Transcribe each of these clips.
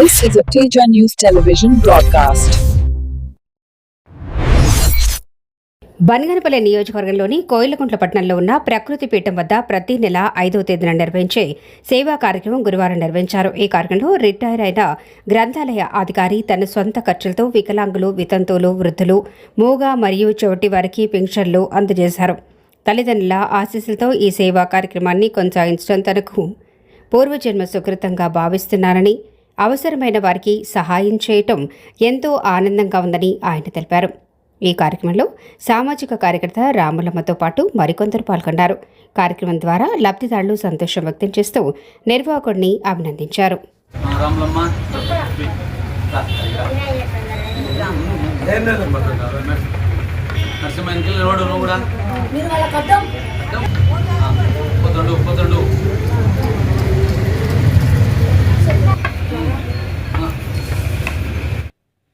This is a Teja News Television broadcast. Banaganapalli నియోజకవర్గంలోని కోయిలకుంట్ల పట్టణంలో ఉన్న ప్రకృతి పీఠం వద్ద ప్రతి నెల 5వ తేదీన నిర్వహించే సేవా కార్యక్రమం గురువారం నిర్వహించారు. ఈ కార్యక్రమంలో రిటైర్ అయిన గ్రంథాలయ అధికారి తన సొంత ఖర్చులతో వికలాంగులు, వితంతువులు, వృద్ధులు, మూగ మరియు చెవిటి వారికి పింఛన్లు అందజేశారు. తల్లిదండ్రుల ఆశీస్సులతో ఈ సేవా కార్యక్రమాన్ని కొనసాగించడం తనకు పూర్వజన్మ సుకృతంగా భావిస్తున్నానని, అవసరమైన వారికి సహాయం చేయటం ఎంతో ఆనందంగా ఉందని ఆయన తెలిపారు. ఈ కార్యక్రమంలో సామాజిక కార్యకర్త రాములమ్మతో పాటు మరికొందరు పాల్గొన్నారు. కార్యక్రమం ద్వారా లబ్ధిదారులు సంతోషం వ్యక్తం చేస్తూ నిర్వాహకుడిని అభినందించారు.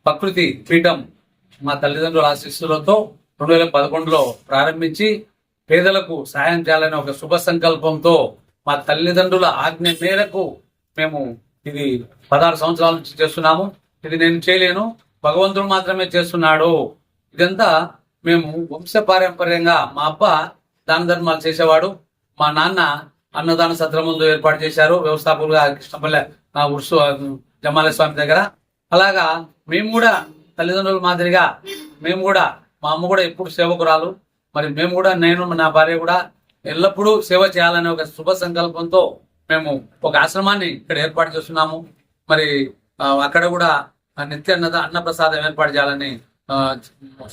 ప్రకృతి పీఠం మా తల్లిదండ్రుల ఆశీస్సులతో 2011లో ప్రారంభించి పేదలకు సాయం చేయాలనే ఒక శుభ సంకల్పంతో మా తల్లిదండ్రుల ఆజ్ఞ మేరకు మేము ఇది 16 సంవత్సరాల నుంచి చేస్తున్నాము. ఇది నేను చేయలేను, భగవంతుడు మాత్రమే చేస్తున్నాడు. ఇదంతా మేము వంశపారంపర్యంగా మా అబ్బా దాన ధర్మాలు చేసేవాడు, మా నాన్న అన్నదాన సత్రం ముందు ఏర్పాటు చేశారు వ్యవస్థాపకులుగా కృష్ణపల్లె ఉర్సు జమాలయ స్వామి దగ్గర. అలాగా మేము కూడా తల్లిదండ్రుల మాదిరిగా మేము కూడా, మా అమ్మ కూడా ఎప్పుడు సేవకురాలు, మరి మేము కూడా, నేను నా భార్య కూడా ఎల్లప్పుడూ సేవ చేయాలనే ఒక శుభ సంకల్పంతో మేము ఒక ఆశ్రమాన్ని ఇక్కడ ఏర్పాటు చేస్తున్నాము. మరి అక్కడ కూడా నిత్య అన్నప్రసాదం ఏర్పాటు చేయాలని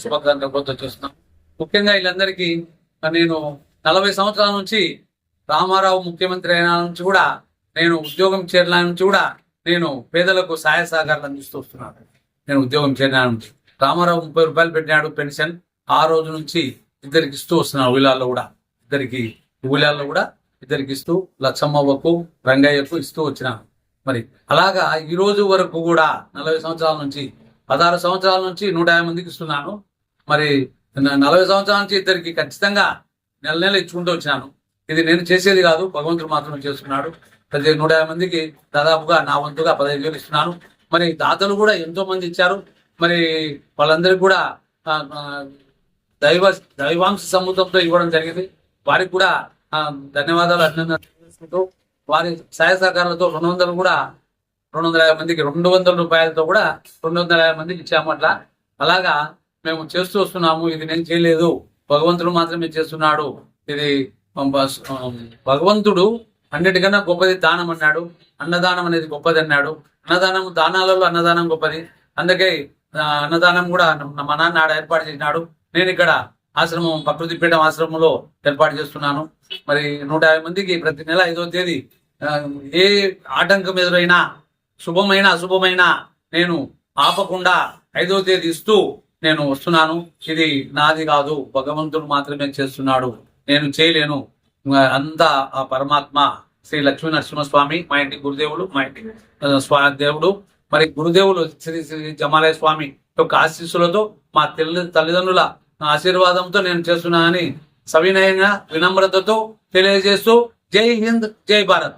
శుభ సంకల్పంతో చేస్తున్నాం. ముఖ్యంగా వీళ్ళందరికీ నేను 40 సంవత్సరాల నుంచి రామారావు ముఖ్యమంత్రి అయిన నుంచి కూడా, నేను ఉద్యోగం చేరిన నుంచి కూడా నేను పేదలకు సహాయ సహకారాలు అందిస్తూ వస్తున్నాను. నేను ఉద్యోగం చేరిన నుంచి రామారావు 30 రూపాయలు పెట్టినాడు పెన్షన్, ఆ రోజు నుంచి ఇద్దరికి ఇస్తూ వస్తున్నాను. ఊళ్ళాల్లో కూడా ఇద్దరికి ఇస్తూ లచ్చమ్మవ్వకు, రంగయ్యకు ఇస్తూ వచ్చినాను. మరి అలాగా ఈ రోజు వరకు కూడా 40 సంవత్సరాల నుంచి 16 సంవత్సరాల నుంచి 150 మందికి ఇస్తున్నాను. మరి 40 సంవత్సరాల నుంచి ఇద్దరికి ఖచ్చితంగా నెల ఇచ్చుకుంటూ వచ్చినాను. ఇది నేను చేసేది కాదు, భగవంతుడు మాత్రమే చేస్తున్నాడు. ప్రతి 150 మందికి దాదాపుగా నా వంతుగా 15,000 ఇస్తున్నాను. మరి దాతలు కూడా ఎంతో మంది ఇచ్చారు. మరి వాళ్ళందరికీ కూడా దైవాంశ సముద్రంతో ఇవ్వడం జరిగింది. వారికి కూడా ధన్యవాదాలు, అభినందనలు. వారి సహాయ సహకారాలతో 250 మందికి 200 రూపాయలతో కూడా 250 మందికి ఇచ్చాము. అలాగా మేము చేస్తూ వస్తున్నాము. ఇది నేను చేయలేదు, భగవంతుడు మాత్రమే చేస్తున్నాడు. ఇది భగవంతుడు అన్నిటికన్నా గొప్పది దానం అన్నాడు, అన్నదానం అనేది గొప్పది అన్నాడు. దానాలలో అన్నదానం గొప్పది. అందుకే అన్నదానం కూడా మా నాన్న ఆడ ఏర్పాటు చేసినాడు. నేను ఇక్కడ ఆశ్రమం, ప్రకృతి పీఠం ఆశ్రమంలో ఏర్పాటు చేస్తున్నాను. మరి 150 మందికి ప్రతి నెల 5వ తేదీ ఏ ఆటంకం ఎదురైనా, శుభమైన అశుభమైన నేను ఆపకుండా 5వ తేదీ ఇస్తూ నేను వస్తున్నాను. ఇది నాది కాదు, భగవంతుడు మాత్రమే చేస్తున్నాడు, నేను చేయలేను. అంతా ఆ పరమాత్మ శ్రీ లక్ష్మీ నరసింహస్వామి, మా ఇంటి గురుదేవుడు, మా ఇంటి దేవుడు, మరి గురుదేవులు శ్రీ శ్రీ జమాలయ స్వామి యొక్క ఆశీస్సులతో, మా తల్లిదండ్రుల ఆశీర్వాదంతో నేను చేస్తున్నానని సవినయంగా, వినమ్రతతో తెలియజేస్తూ జై హింద్, జై భారత్.